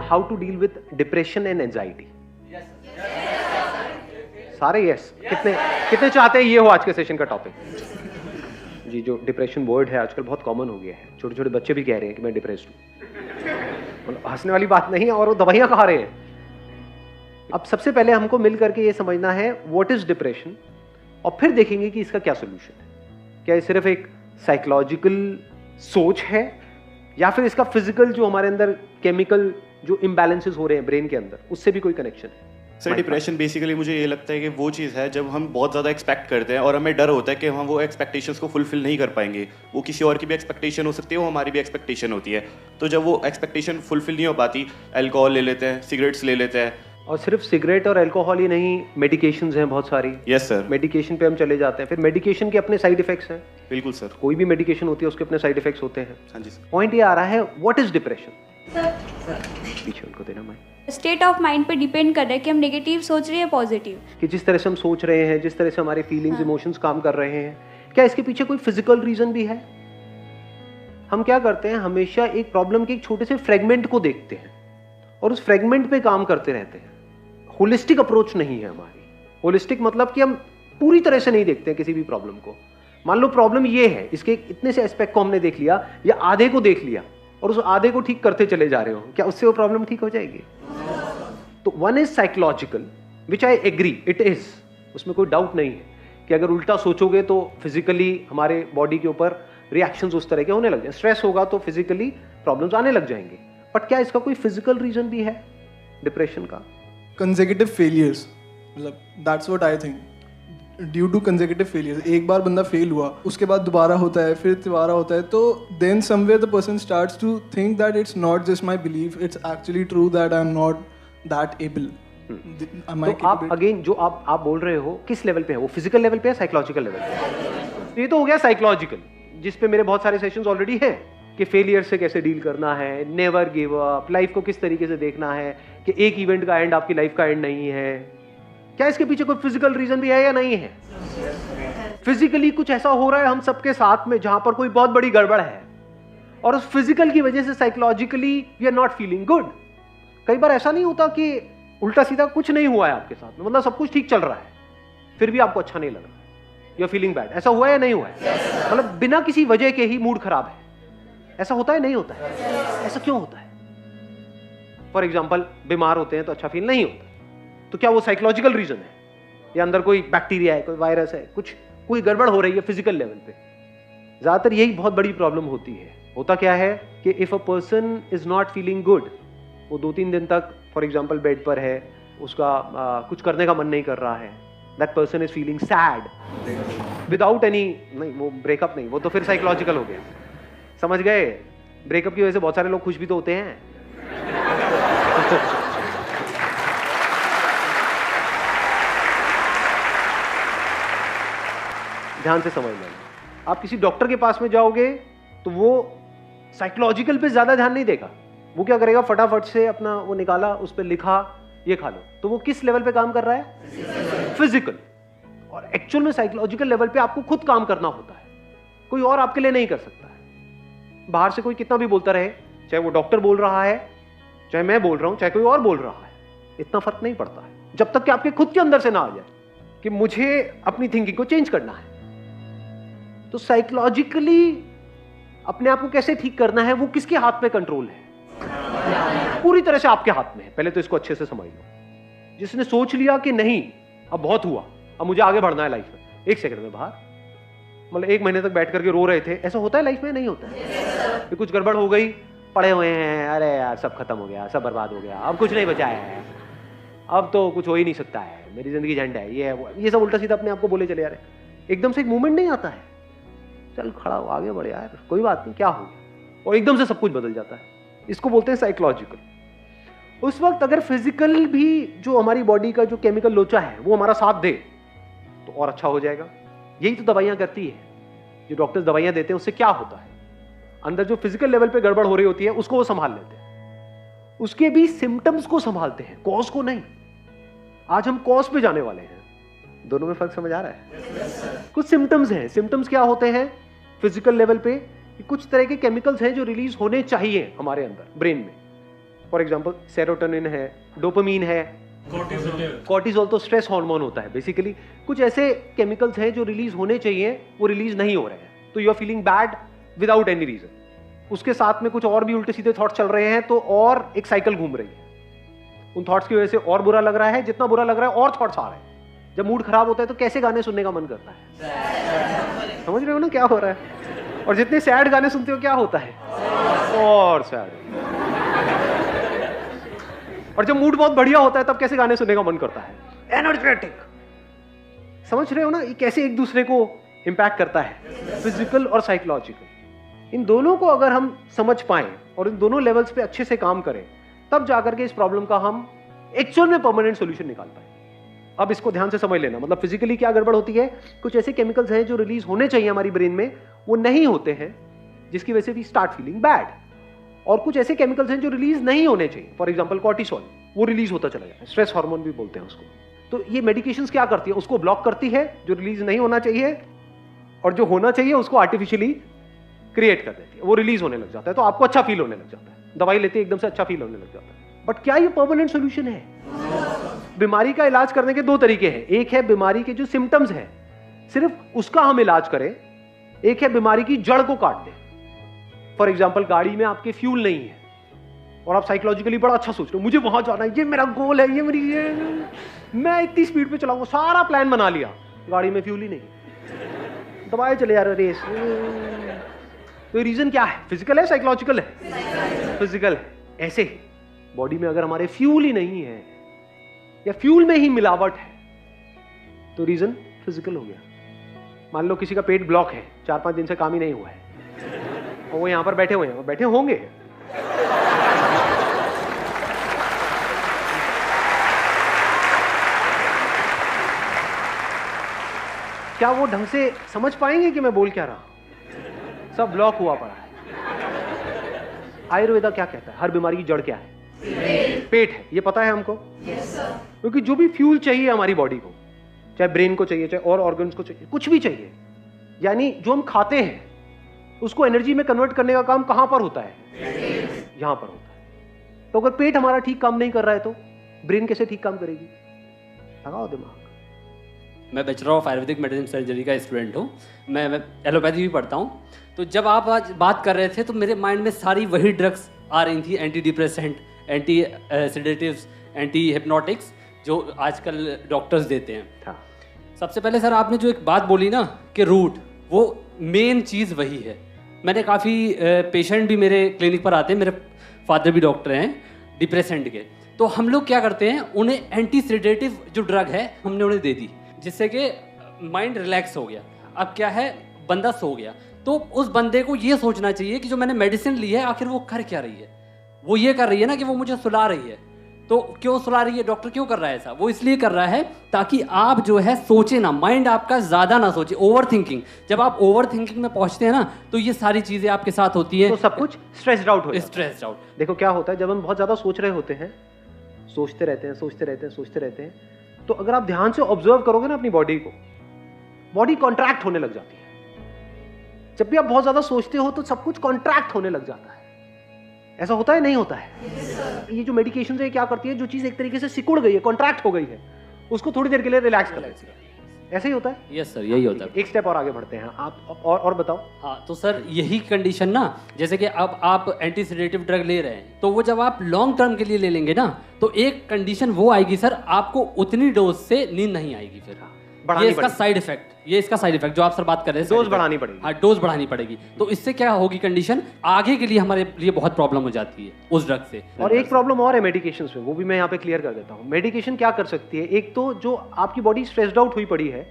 How to deal with depression and anxiety? सारे yes. कितने कितने चाहते हैं ये हो आज के सेशन का टॉपिक? जी, जो डिप्रेशन वर्ड है आजकल बहुत कॉमन हो गया है, छोटे छोटे बच्चे भी कह रहे हैं कि मैं डिप्रेस्ड हूँ। मतलब हंसने वाली बात नहीं है, और वो दवाइयाँ खा रहे हैं। अब सबसे पहले हमको मिल करके ये समझना है व्हाट इज डिप्रेशन, और फिर देखेंगे कि इसका क्या सोल्यूशन है। क्या ये सिर्फ एक साइकोलॉजिकल सोच है, या फिर इसका फिजिकल जो हमारे अंदर केमिकल जो इम्बैलेंसेस हो रहे हैं ब्रेन के अंदर, उससे भी कोई कनेक्शन है? सर, डिप्रेशन बेसिकली मुझे ये लगता है कि वो चीज़ है जब हम बहुत ज़्यादा एक्सपेक्ट करते हैं और हमें डर होता है कि हम वो एक्सपेक्टेशंस को फुलफिल नहीं कर पाएंगे। वो किसी और की भी एक्सपेक्टेशन हो सकती है, वो हमारी भी एक्सपेक्टेशन होती है। तो जब वो एक्सपेक्टेशन फुलफिल नहीं हो पाती, अल्कोहल ले लेते हैं, सिगरेट्स ले लेते हैं। और सिर्फ सिगरेट और अल्कोहल ही नहीं, मेडिकेशंस हैं बहुत सारी। Yes sir. मेडिकेशन पे हम चले जाते हैं, फिर मेडिकेशन के अपने साइड इफेक्ट्स हैं। बिल्कुल सर। कोई भी मेडिकेशन होती है उसके अपने साइड इफेक्ट्स होते हैं। हाँ जी सर। पॉइंट ये आ रहा है, व्हाट इज डिप्रेशन? पीछे उनको देना मैं। स्टेट ऑफ माइंड पे डिपेंड कर रहा है कि हम नेगेटिव सोच रहे हैं पॉजिटिव। कि जिस तरह से हम सोच रहे हैं, जिस तरह से हमारे फीलिंग्स इमोशंस काम कर रहे हैं, क्या इसके पीछे कोई फिजिकल रीजन भी है? हम क्या करते हैं, हमेशा एक प्रॉब्लम के एक छोटे से फ्रेगमेंट को देखते हैं और उस फ्रेगमेंट पे काम करते रहते हैं। होलिस्टिक अप्रोच नहीं है हमारी। होलिस्टिक मतलब कि हम पूरी तरह से नहीं देखते हैं किसी भी प्रॉब्लम को। मान लो प्रॉब्लम ये है, इसके इतने से एस्पेक्ट को हमने देख लिया या आधे को देख लिया और उस आधे को ठीक करते चले जा रहे हो, क्या उससे वो प्रॉब्लम ठीक हो जाएगी? तो one is psychological, which I agree it is, उसमें कोई डाउट नहीं है कि अगर उल्टा सोचोगे तो फिजिकली हमारे बॉडी के ऊपर रिएक्शंस उस तरह के होने लग जाए। स्ट्रेस होगा तो फिजिकली प्रॉब्लम्स आने लग जाएंगे। बट क्या इसका कोई फिजिकल रीजन भी है डिप्रेशन का? कंसेक्यूटिव फेलियर्स, मतलब that's what I think, due to consecutive failures. एक बार बंदा फेल हुआ, उसके बाद दोबारा होता है, फिर दोबारा होता है, तो then somewhere the person starts to think that it's not just my belief, it's actually true that I am not that able. तो आप अगेन जो आप बोल रहे हो किस लेवल पे है? वो फिजिकल लेवल पे है, साइकोलॉजिकल लेवल पे? ये तो हो गया साइकोलॉजिकल, जिस पे मेरे बहुत सारे सेशंस ऑलरेडी हैं कि फेलियर से कैसे डील करना है, नेवर गिव अप, लाइफ को किस तरीके से देखना है कि एक इवेंट का एंड आपकी लाइफ का एंड नहीं है। क्या इसके पीछे कोई फिजिकल रीजन भी है या नहीं है? फिजिकली कुछ ऐसा हो रहा है हम सबके साथ में जहां पर कोई बहुत बड़ी गड़बड़ है, और उस फिजिकल की वजह से psychologically we are not feeling good. कई बार ऐसा नहीं होता कि उल्टा सीधा कुछ नहीं हुआ है आपके साथ में, मतलब सब कुछ ठीक चल रहा है, फिर भी आपको अच्छा नहीं लग रहा, यू आर फीलिंग बैड। ऐसा हुआ है या नहीं हुआ है? मतलब बिना किसी वजह के ही मूड खराब है, ऐसा होता है नहीं होता है? ऐसा क्यों होता है? फॉर एग्जाम्पल बीमार होते हैं तो अच्छा फील नहीं होता, तो क्या वो साइकोलॉजिकल रीजन है या अंदर कोई बैक्टीरिया है, कोई वायरस है, कुछ कोई गड़बड़ हो रही है फिजिकल लेवल पे? ज्यादातर यही बहुत बड़ी प्रॉब्लम होती है। होता क्या है कि if a person is not feeling good, वो 2-3 दिन तक फॉर एग्जाम्पल बेड पर है, उसका कुछ करने का मन नहीं कर रहा है, that person is feeling sad without any, नहीं वो ब्रेकअप नहीं, वो तो फिर साइकोलॉजिकल हो गया। समझ गए? ब्रेकअप की वजह से बहुत सारे लोग खुश भी तो होते हैं। ध्यान से समझ लेना। आप किसी डॉक्टर के पास में जाओगे तो वो साइकोलॉजिकल पे ज्यादा ध्यान नहीं देगा। वो क्या करेगा, फटाफट से अपना वो निकाला, उस पर लिखा ये खा लो, तो वो किस लेवल पे काम कर रहा है? फिजिकल। और एक्चुअल में साइकोलॉजिकल लेवल पे आपको खुद काम करना होता है, कोई और आपके लिए नहीं कर सकता है। बाहर से कोई कितना भी बोलता रहे, चाहे वो डॉक्टर बोल रहा है, चाहे मैं बोल रहा हूं, चाहे कोई और बोल रहा है, इतना फर्क नहीं पड़ता है जब तक कि आपके खुद के अंदर से ना आ जाए कि मुझे अपनी थिंकिंग को चेंज करना है। तो साइकोलॉजिकली अपने आप को कैसे ठीक करना है, वो किसके हाथ में कंट्रोल है? पूरी तरह से आपके हाथ में है। पहले तो इसको अच्छे से समझ लो। जिसने सोच लिया कि नहीं अब बहुत हुआ, अब मुझे आगे बढ़ना है लाइफ में, 1 सेकंड में बाहर, मतलब 1 महीने तक बैठ करके रो रहे थे, ऐसा होता है लाइफ में? नहीं होता है। कुछ गड़बड़ हो गई, पड़े हुए हैं, अरे यार सब खत्म हो गया, सब बर्बाद हो गया, अब कुछ नहीं बचा है, अब तो कुछ हो ही नहीं सकता है, मेरी जिंदगी झंड है, ये सब उल्टा सीधा अपने आप को बोले चले जा रहे। एकदम से एक मूवमेंट नहीं आता है, चल खड़ा हो, आगे बढ़े यार, कोई बात नहीं, क्या हो गया, और एकदम से सब कुछ बदल जाता है। इसको बोलते हैं साइकोलॉजिकल। उस वक्त अगर फिजिकल भी जो हमारी बॉडी का जो केमिकल लोचा है वो हमारा साथ दे तो और अच्छा हो जाएगा। यही तो दवाइयां करती है, जो डॉक्टर्स दवाइयां देते हैं उससे क्या होता है, अंदर जो फिजिकल लेवल पे गड़बड़ हो रही होती है उसको वो संभाल लेते हैं, उसके भी सिम्टम्स को संभालते हैं, कॉज को नहीं। आज हम कॉज पे जाने वाले हैं। दोनों में फर्क समझ आ रहा है? कुछ सिम्टम्स हैं। सिम्टम्स क्या होते हैं फिजिकल लेवल पे कि कुछ तरह के केमिकल्स हैं जो रिलीज होने चाहिए हमारे अंदर ब्रेन में। फॉर एग्जांपल सेरोटोनिन है, डोपामीन है, कॉर्टिसोल तो स्ट्रेस हार्मोन होता है बेसिकली। कुछ ऐसे केमिकल्स हैं जो रिलीज होने चाहिए, वो रिलीज नहीं हो रहे हैं, तो you are feeling bad without any reason. उसके साथ में कुछ और भी उल्टे सीधे थॉट्स चल रहे हैं, तो और एक साइकिल घूम रही है। उन थॉट्स की वजह से और बुरा लग रहा है, जितना बुरा लग रहा है और थॉट्स आ रहे हैं। जब मूड खराब होता है तो कैसे गाने सुनने का मन करता है? समझ रहे हो ना क्या हो रहा है? और जितने सैड गाने सुनते हो क्या होता है? और सैड। और जब मूड बहुत बढ़िया होता है तब कैसे गाने सुनने का मन करता है? एनर्जेटिक। समझ रहे हो ना ये कैसे एक दूसरे को इंपैक्ट करता है, फिजिकल और साइकोलॉजिकल। इन दोनों को अगर हम समझ पाएं और इन दोनों लेवल्स पे अच्छे से काम करें, तब जाकर के इस प्रॉब्लम का हम एक्चुअल में परमानेंट सॉल्यूशन निकाल पाए। अब इसको ध्यान से समझ लेना, मतलब फिजिकली क्या गड़बड़ होती है, कुछ ऐसे केमिकल्स हैं जो रिलीज होने चाहिए हमारी ब्रेन में, वो नहीं होते हैं, जिसकी वजह से वी स्टार्ट फीलिंग बैड। और कुछ ऐसे केमिकल्स हैं जो रिलीज नहीं होने चाहिए, फॉर एग्जांपल कॉर्टिसोल, वो रिलीज होता चला जाए, स्ट्रेस हार्मोन भी बोलते हैं उसको। तो ये मेडिकेशंस क्या करती है, उसको ब्लॉक करती है, जो रिलीज नहीं होना चाहिए, और जो होना चाहिए उसको आर्टिफिशियली क्रिएट कर देती है, वो रिलीज होने लग जाता है, तो आपको अच्छा फील होने लग जाता है। दवाई लेते एकदम से अच्छा फील होने लग जाता है। बट क्या ये परमानेंट सॉल्यूशन है? बीमारी का इलाज करने के दो तरीके हैं। एक है बीमारी के जो सिम्टम्स हैं सिर्फ उसका हम इलाज करें, एक है बीमारी की जड़ को काट दें। फॉर एग्जाम्पल गाड़ी में आपके फ्यूल नहीं है और आप साइकोलॉजिकली बड़ा अच्छा सोच रहे हो, मुझे वहां जाना है, ये मेरा गोल है, मैं इतनी स्पीड पे चलाऊंगा, सारा प्लान बना लिया, गाड़ी में फ्यूल ही नहीं, दबाए चले जा रहे रेस। तो रीजन क्या है? फिजिकल है, साइकोलॉजिकल है? फिजिकल है। ऐसे ही बॉडी में अगर हमारे फ्यूल ही नहीं है या फ्यूल में ही मिलावट है, तो रीजन फिजिकल हो गया। मान लो किसी का पेट ब्लॉक है, 4-5 दिन से काम ही नहीं हुआ है, और वो यहां पर बैठे हुए हैं, बैठे होंगे, क्या वो ढंग से समझ पाएंगे कि मैं बोल क्या रहा? सब ब्लॉक हुआ पड़ा है। आयुर्वेदा क्या कहता है? हर बीमारी की जड़ क्या है? पेट है। ये पता है हमको? क्योंकि जो भी फ्यूल चाहिए हमारी बॉडी को, चाहे ब्रेन को चाहिए, चाहे और ऑर्गन्स को चाहिए, कुछ भी चाहिए, यानी जो हम खाते हैं उसको एनर्जी में कन्वर्ट करने का काम कहां पर होता है? यहां पर होता है। तो अगर पेट हमारा ठीक काम नहीं कर रहा है तो ब्रेन कैसे ठीक काम करेगी? लगाओ दिमाग। मैं bachelor of Ayurvedic medicine surgery का स्टूडेंट हूँ। मैं एलोपैथी भी पढ़ता हूँ। तो जब आप आज बात कर रहे थे तो मेरे माइंड में सारी वही ड्रग्स आ रही थी, anti depressant, anti sedatives, anti hypnotics, जो आजकल डॉक्टर्स देते हैं। हाँ। सबसे पहले सर आपने जो एक बात बोली ना कि रूट, वो मेन चीज़ वही है। मैंने काफ़ी पेशेंट भी मेरे क्लिनिक पर आते हैं, मेरे फादर भी डॉक्टर हैं डिप्रेसेंट के। तो हम लोग क्या करते हैं, उन्हें एंटी सेडेटिव जो ड्रग है हमने उन्हें दे दी, जिससे कि माइंड रिलैक्स हो गया। अब क्या है, बंदा सो गया, तो उस बंदे को ये सोचना चाहिए कि जो मैंने मेडिसिन ली है आखिर वो कर क्या रही है। वो ये कर रही है ना कि वो मुझे सुला रही है, तो क्यों सुला रही है? डॉक्टर क्यों कर रहा है ऐसा? वो इसलिए कर रहा है ताकि आप जो है सोचे ना, माइंड आपका ज़्यादा ना सोचे, ओवर थिंकिंग। जब आप ओवर थिंकिंग में पहुंचते हैं ना तो ये सारी चीज़ें आपके साथ होती हैं, तो सब कुछ स्ट्रेस्ड आउट हो जाता है। Stressed out. देखो क्या होता है, जब हम बहुत ज़्यादा सोच रहे होते हैं, सोचते रहते हैं, सोचते रहते हैं, सोचते रहते हैं, तो अगर आप ध्यान से ऑब्जर्व करोगे ना अपनी बॉडी को, बॉडी कॉन्ट्रैक्ट होने लग जाती है। जब भी आप बहुत ज्यादा सोचते हो तो सब कुछ कॉन्ट्रैक्ट होने लग जाता है। ऐसा होता है, नहीं होता है? ये जो मेडिकेशन है क्या करती है, जो चीज एक तरीके से सिकुड़ गई है, कॉन्ट्रैक्ट हो गई है, उसको थोड़ी देर के लिए रिलैक्स कर देती है। ऐसे ही होता है? यस सर, यही होता है। एक स्टेप और आगे बढ़ते हैं आप, और बताओ। हाँ, तो सर यही कंडीशन ना, जैसे कि अब आप एंटी सेडेटिव ड्रग ले रहे हैं, तो वो जब आप लॉन्ग टर्म के लिए ले लेंगे ना, तो एक कंडीशन वो आएगी सर, आपको उतनी डोज से नींद नहीं आएगी फिर। ये इसका साइड इफेक्ट, ये इसका साइड इफेक्ट जो आप सर बात कर रहे हैं, डोज बढ़ानी पड़ेगी। हाँ, डोज बढ़ानी पड़ेगी। तो इससे क्या होगी कंडीशन, आगे के लिए हमारे लिए बहुत प्रॉब्लम हो जाती है उस ड्रग से। और एक प्रॉब्लम और है मेडिकेशंस में, वो भी मैं यहाँ पे क्लियर कर देता हूँ। मेडिकेशन क्या कर सकती है, एक तो जो आपकी बॉडी स्ट्रेस्ड आउट हुई पड़ी है,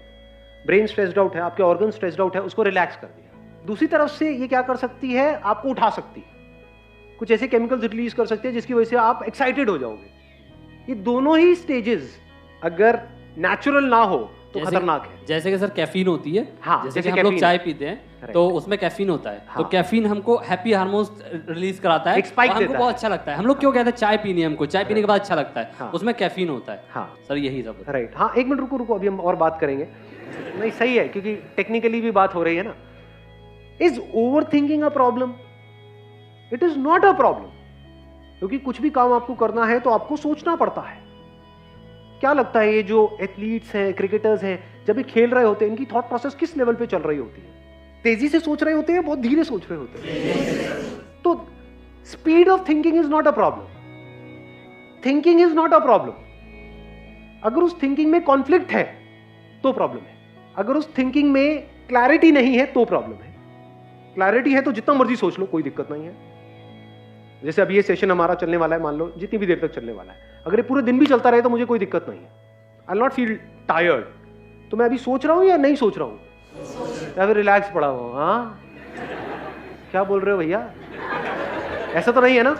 ब्रेन स्ट्रेस्ड आउट है, आपके ऑर्गन स्ट्रेस्ड आउट है, उसको रिलैक्स कर दिया। दूसरी तरफ से ये क्या कर सकती है, आपको उठा सकती है, कुछ ऐसे केमिकल्स रिलीज कर सकते हैं जिसकी वजह से आप एक्साइटेड हो जाओगे। ये दोनों ही स्टेजेस अगर नेचुरल ना हो तो खतरनाक है। जैसे कि सर कैफीन होती है, हाँ, जैसे कि हम लोग चाय पीते हैं तो उसमें कैफीन होता है। हाँ। तो कैफीन हमको हैप्पी हार्मोन्स रिलीज कराता है, हमको बहुत अच्छा लगता है। हम लोग क्यों कहते हैं चाय पीनी है, हमको चाय पीने के बाद अच्छा लगता है। हाँ। उसमें कैफीन होता है। हाँ सर, यही सब। राइट। हाँ, एक मिनट रुको, अभी हम और बात करेंगे। नहीं, सही है, क्योंकि टेक्निकली भी बात हो रही है ना। Is over thinking a problem? It is not a problem, क्योंकि कुछ भी काम आपको करना है तो आपको सोचना पड़ता है। क्या लगता है ये जो एथलीट्स हैं, क्रिकेटर्स हैं, जब ये खेल रहे होते हैं, इनकी थॉट प्रोसेस किस लेवल पे चल रही होती है? तेजी से सोच रहे होते हैं, बहुत धीरे सोच रहे होते हैं? तो speed of thinking is not a problem. Thinking is not a problem. अगर उस थिंकिंग में कॉन्फ्लिक्ट है तो प्रॉब्लम है। अगर उस थिंकिंग में क्लैरिटी नहीं है तो प्रॉब्लम है। क्लैरिटी है तो जितना मर्जी सोच लो, कोई दिक्कत नहीं है। जैसे अभी ये सेशन हमारा चलने वाला है, मान लो जितनी भी देर तक चलने वाला है, अगर ये पूरे दिन भी चलता रहे तो मुझे कोई दिक्कत नहीं है। I will not feel tired. तो मैं अभी सोच रहा हूं या नहीं सोच रहा हूं, या फिर रिलैक्स पड़ा हुआ? हाँ, क्या बोल रहे हो भैया? ऐसा तो नहीं है ना?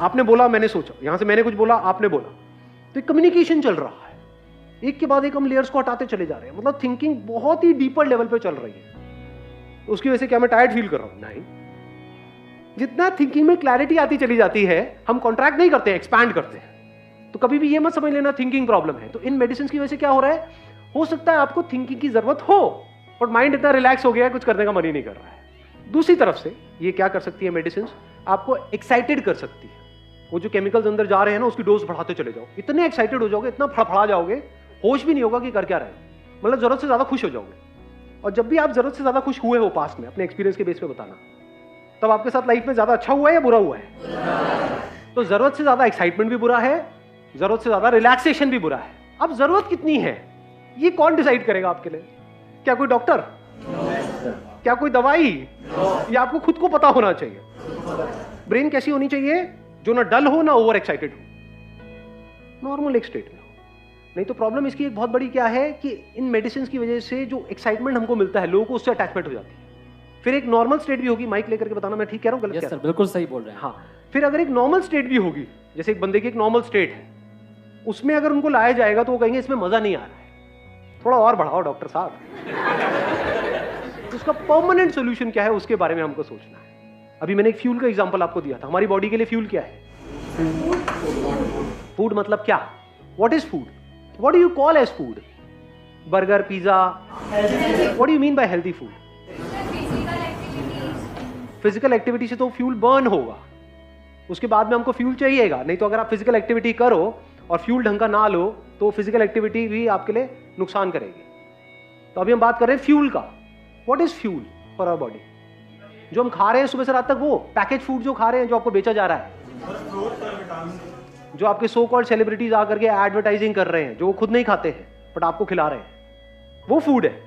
आपने बोला, मैंने सोचा, यहां से मैंने कुछ बोला, आपने बोला, तो एक कम्युनिकेशन चल रहा है। एक के बाद एक हम लेयर्स को हटाते चले जा रहे हैं। मतलब थिंकिंग बहुत ही डीपर लेवल पे चल रही है। तो उसकी वजह से क्या मैं टायर्ड फील कर रहा हूं? नहीं। जितना थिंकिंग में क्लैरिटी आती चली जाती है, हम कॉन्ट्रैक्ट नहीं करते हैं, एक्सपैंड करते हैं। तो कभी भी ये मत समझ लेना थिंकिंग प्रॉब्लम है। तो इन मेडिसिन की वजह से क्या हो रहा है, हो सकता है आपको थिंकिंग की जरूरत हो, और माइंड इतना रिलैक्स हो गया है, कुछ करने का मन ही नहीं कर रहा है। दूसरी तरफ से ये क्या कर सकती है मेडिसिन, आपको एक्साइटेड कर सकती है। वो जो केमिकल्स अंदर जा रहे हैं ना, उसकी डोज बढ़ाते चले जाओ। इतने एक्साइटेड हो जाओगे, इतना फड़फड़ा जाओगे, होश भी नहीं होगा कि कर क्या रहे हैं। मतलब जरूरत से ज्यादा खुश हो जाओगे। और जब भी आप जरूरत से ज्यादा खुश हुए हो पास्ट में, अपने एक्सपीरियंस के बेस पे बताना, तब आपके साथ लाइफ में ज्यादा अच्छा हुआ है या बुरा हुआ है? तो जरूरत से ज्यादा एक्साइटमेंट भी बुरा है, जरूरत से ज्यादा रिलैक्सेशन भी बुरा है। अब जरूरत कितनी है, ये कौन डिसाइड करेगा आपके लिए? क्या कोई डॉक्टर? क्या कोई दवाई? या आपको खुद को पता होना चाहिए? ब्रेन कैसी होनी चाहिए? जो ना डल हो ना ओवर एक्साइटेड हो, नॉर्मल एक स्टेट में हो। नहीं तो प्रॉब्लम इसकी एक बहुत बड़ी क्या है कि इन मेडिसिन की वजह से जो एक्साइटमेंट हमको मिलता है, लोगों को उससे अटैचमेंट हो जाती है। फिर एक नॉर्मल स्टेट भी होगी, माइक लेकर के बताना मैं ठीक कह रहा हूं गलत कह रहा हूं? बिल्कुल सही बोल रहे हैं। हाँ, फिर अगर एक नॉर्मल स्टेट भी होगी, जैसे एक बंदे की एक नॉर्मल स्टेट है, उसमें अगर उनको लाया जाएगा तो वो कहेंगे इसमें मजा नहीं आ रहा है, थोड़ा और बढ़ाओ डॉक्टर साहब। उसका परमानेंट सोल्यूशन क्या है, उसके बारे में हमको सोचना है। अभी मैंने एक फ्यूल का एग्जांपल आपको दिया था। हमारी बॉडी के लिए फ्यूल क्या है? फूड मतलब क्या? What is food? What do you call as food? Burger, pizza? What do you mean by healthy food? Physical activity से तो फ्यूल बर्न होगा, उसके बाद में हमको फ्यूल चाहिएगा। नहीं तो अगर आप फिजिकल एक्टिविटी करो और फ्यूल ढंग का ना लो तो फिजिकल एक्टिविटी भी आपके लिए नुकसान करेगी। तो अभी हम बात कर रहे हैं फ्यूल का। What is fuel for our body? जो हम खा रहे हैं सुबह से रात तक, वो पैकेज फूड जो खा रहे हैं, जो आपको बेचा जा रहा है, जो आपके सो कॉल्ड सेलिब्रिटीज आकर के एडवर्टाइजिंग कर रहे हैं, जो वो खुद नहीं खाते हैं बट आपको खिला रहे हैं, वो फूड है।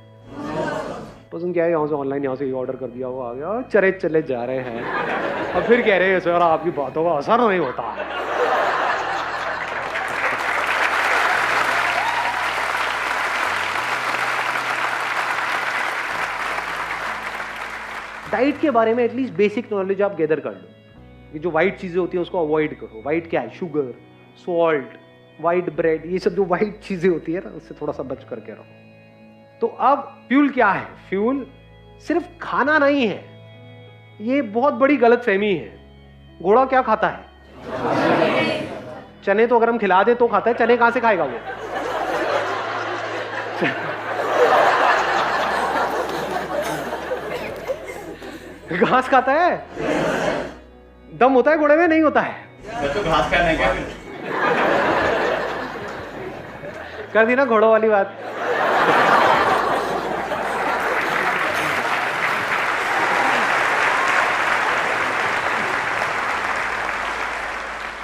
पसंद क्या है, यहाँ से ऑनलाइन यहाँ से ऑर्डर कर दिया, वो आ गया, चले जा रहे हैं, और फिर कह रहे हैं सर आपकी बातों का असर नहीं होता है। डाइट के बारे में एटलीस्ट बेसिक नॉलेज आप गैदर कर लो। ये जो वाइट चीजें होती हैं उसको अवॉइड करो। वाइट क्या है? शुगर, सॉल्ट, वाइट ब्रेड, ये सब जो वाइट चीजें होती है ना, उससे थोड़ा सा बच करके रहो। तो अब फ्यूल क्या है? फ्यूल सिर्फ खाना नहीं है, ये बहुत बड़ी गलतफहमी है। घोड़ा क्या खाता है? चने तो अगर हम खिला दे तो खाता है, चने कहां से खाएगा वो? घास खाता है। दम होता है घोड़े में? नहीं होता है। तो घास खाने का कर दी ना घोड़ों वाली बात।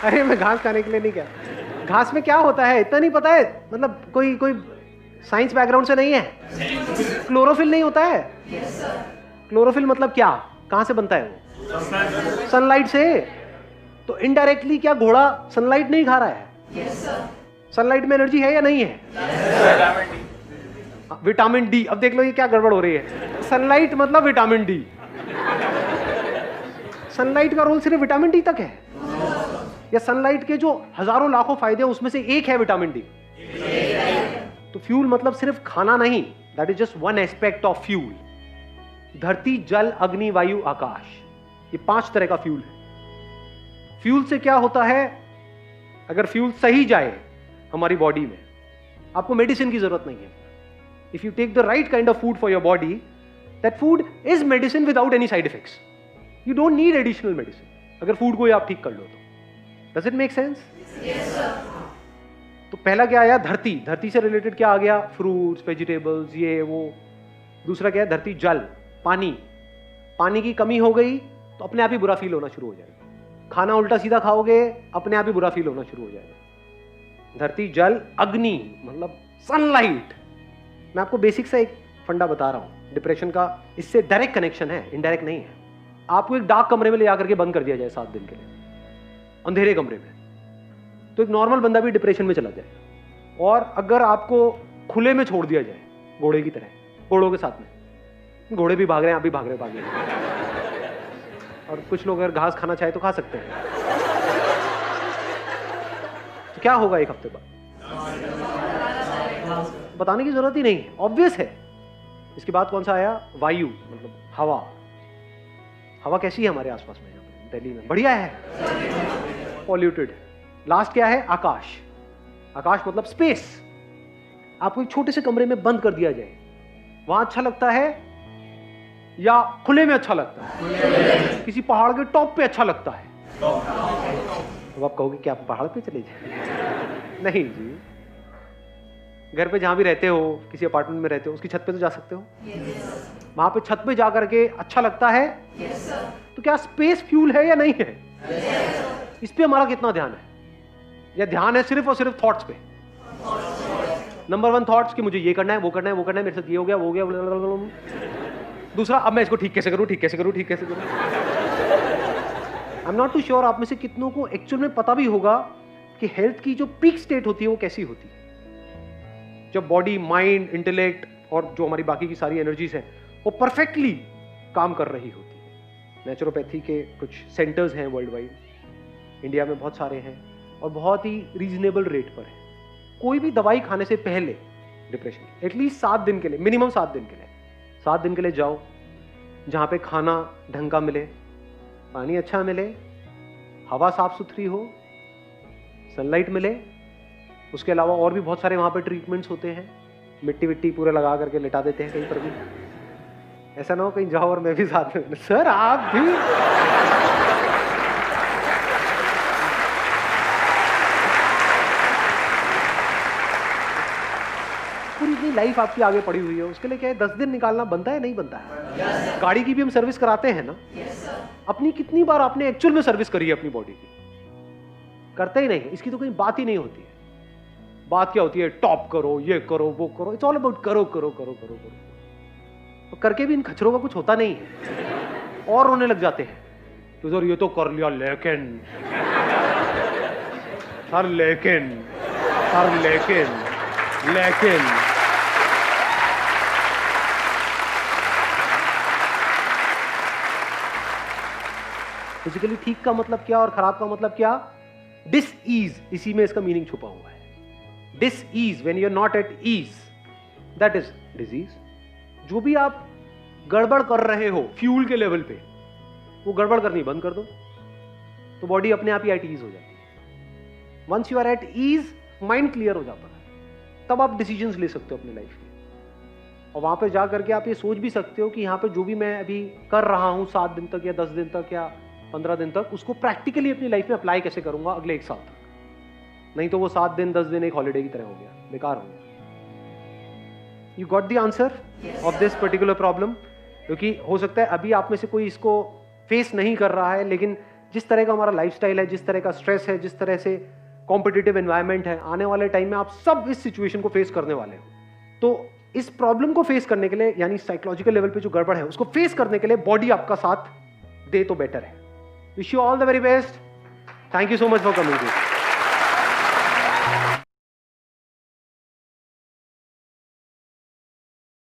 अरे मैं घास खाने के लिए नहीं क्या, घास में क्या होता है इतना नहीं पता है? मतलब कोई साइंस बैकग्राउंड से नहीं है? क्लोरोफिल नहीं होता है? क्लोरोफिल मतलब क्या, कहां से बनता है वो? सनलाइट से। तो इनडायरेक्टली क्या घोड़ा सनलाइट नहीं खा रहा है? सनलाइट में एनर्जी है या नहीं है? Vitamin D. अब देख लो ये क्या गड़बड़ हो रही है। सनलाइट मतलब विटामिन डी। सनलाइट का रोल सिर्फ विटामिन डी तक है, या सनलाइट के जो हजारों लाखों फायदे हैं उसमें से एक है विटामिन डी? तो फ्यूल मतलब सिर्फ खाना नहीं, that is just one aspect of fuel. धरती, जल, अग्नि, वायु, आकाश, ये 5 तरह का फ्यूल है। फ्यूल से क्या होता है? अगर फ्यूल सही जाए हमारी बॉडी में, आपको मेडिसिन की जरूरत नहीं है। If you take the right kind of food for your body, that food is medicine without any side effects. You don't need additional medicine अगर फूड को ही आप ठीक कर लो तो. Does it make sense? तो पहला क्या आया? धरती. धरती से रिलेटेड क्या आ गया? फ्रूट्स, वेजिटेबल्स, ये वो. दूसरा क्या है? धरती, जल, पानी. पानी की कमी हो गई तो अपने आप ही बुरा फील होना शुरू हो जाएगा. खाना उल्टा सीधा खाओगे अपने आप ही बुरा फील होना शुरू हो जाएगा. धरती, जल, अग्नि, मतलब सनलाइट. मैं आपको बेसिक सा एक फंडा बता रहा हूं. डिप्रेशन का इससे डायरेक्ट कनेक्शन है, इनडायरेक्ट नहीं है. आपको एक डार्क कमरे में ले जाकर के बंद कर दिया जाए 7 दिन के लिए, अंधेरे कमरे में, तो एक नॉर्मल बंदा भी डिप्रेशन में चला जाए. और अगर आपको खुले में छोड़ दिया जाए घोड़े की तरह, घोड़ों के साथ में, घोड़े भी भाग रहे हैं, आप भी भाग रहे हैं, और कुछ लोग अगर घास खाना चाहे तो खा सकते हैं, तो क्या होगा एक हफ्ते बाद? बताने की जरूरत ही नहीं है, ऑब्वियस है. इसके बाद कौन सा आया? वायु, मतलब हवा. हवा कैसी है हमारे आसपास में? यहाँ पे दिल्ली में बढ़िया है, पॉल्यूटेड. लास्ट क्या है? आकाश. आकाश मतलब स्पेस. आपको एक छोटे से कमरे में बंद कर दिया जाए, वहां अच्छा लगता है या खुले में अच्छा लगता है? किसी पहाड़ के टॉप पे अच्छा लगता है. तो आप कहोगे कि आप पहाड़ पे चले जाए? नहीं जी. घर पे जहां भी रहते हो, किसी अपार्टमेंट में रहते हो, उसकी छत पे तो जा सकते हो. वहां पे छत पे जा करके अच्छा लगता है. तो क्या स्पेस फ्यूल है या नहीं है? इस पे हमारा कितना ध्यान है? या ध्यान है सिर्फ और सिर्फ थॉट्स पे? नंबर 1 थॉट्स कि मुझे ये करना है, वो करना है, वो करना है, मेरे साथ ये हो गया, वो हो गया. दूसरा, अब मैं इसको ठीक कैसे करूं, ठीक कैसे करूं, ठीक कैसे करूं. I am not too sure आप में से कितनों को एक्चुअल में पता भी होगा कि हेल्थ की जो पीक स्टेट होती है वो कैसी होती है. जब बॉडी, माइंड, इंटेलेक्ट और जो हमारी बाकी की सारी एनर्जीज हैं वो परफेक्टली काम कर रही होती है. नेचुरोपैथी के कुछ सेंटर्स हैं वर्ल्ड वाइड, इंडिया में बहुत सारे हैं, और बहुत ही रीजनेबल रेट पर है. कोई भी दवाई खाने से पहले डिप्रेशन एटलीस्ट 7 दिन के लिए, मिनिमम 7 दिन के लिए, 7 दिन के लिए जाओ जहां पे खाना ढंग का मिले, पानी अच्छा मिले, हवा साफ सुथरी हो, सनलाइट मिले. उसके अलावा और भी बहुत सारे वहां पे ट्रीटमेंट्स होते हैं. मिट्टी विट्टी पूरा लगा करके लिटा देते हैं कहीं पर भी. ऐसा ना हो कहीं जाओ और मैं भी साथ में. सर आप भी पूरी इतनी लाइफ आपकी आगे पड़ी हुई है, उसके लिए क्या है 10 दिन निकालना बनता है नहीं बनता है? गाड़ी की भी हम सर्विस कराते हैं ना. अपनी कितनी बार आपने एक्चुअल में सर्विस करी है अपनी बॉडी की? करते ही नहीं. इसकी तो कहीं बात ही नहीं होती है. बात क्या होती है? टॉप करो, ये करो, वो करो. इट्स ऑल अबाउट करो करो करो करो करो. तो करके भी इन खचरों का कुछ होता नहीं है और रोने लग जाते हैं तो सर ये तो कर लिया लेकिन सर लेकिन सर लेकिन फिजिकली ठीक का मतलब क्या और खराब का मतलब क्या? Dis ease. इसी में इसका मीनिंग छुपा हुआ है. Dis ease, when you are not at ease, that is disease. जो भी आप गड़बड़ कर रहे हो फ्यूल के लेवल पे, वो गड़बड़ करनी बंद कर दो तो बॉडी अपने आप ही एट ईज हो जाती है. Once you are at ease, mind clear हो जाता है, तब आप डिसीजंस ले सकते हो अपनी लाइफ के. और वहां पे जा करके आप ये सोच भी सकते हो कि यहाँ पे जो भी मैं अभी कर रहा हूं 7 दिन तक या 10 दिन तक या 15 दिन तक, उसको प्रैक्टिकली अपनी लाइफ में अप्लाई कैसे करूंगा अगले 1 साल तक. नहीं तो वो 7 दिन 10 दिन एक हॉलीडे की तरह हो गया, बेकार हो गया. You got the answer of this particular problem. क्योंकि हो सकता है अभी आप में से कोई इसको फेस नहीं कर रहा है, लेकिन जिस तरह का हमारा लाइफस्टाइल है, जिस तरह का स्ट्रेस है, जिस तरह से कॉम्पिटिटिव एनवायरनमेंट है, आने वाले टाइम में आप सब इस सिचुएशन को फेस करने वाले हो. तो इस प्रॉब्लम को फेस करने के लिए, यानी साइकोलॉजिकल लेवल पे जो गड़बड़ है उसको फेस करने के लिए बॉडी आपका साथ दे तो बेटर है. Wish you all the very best. Thank you so much for coming.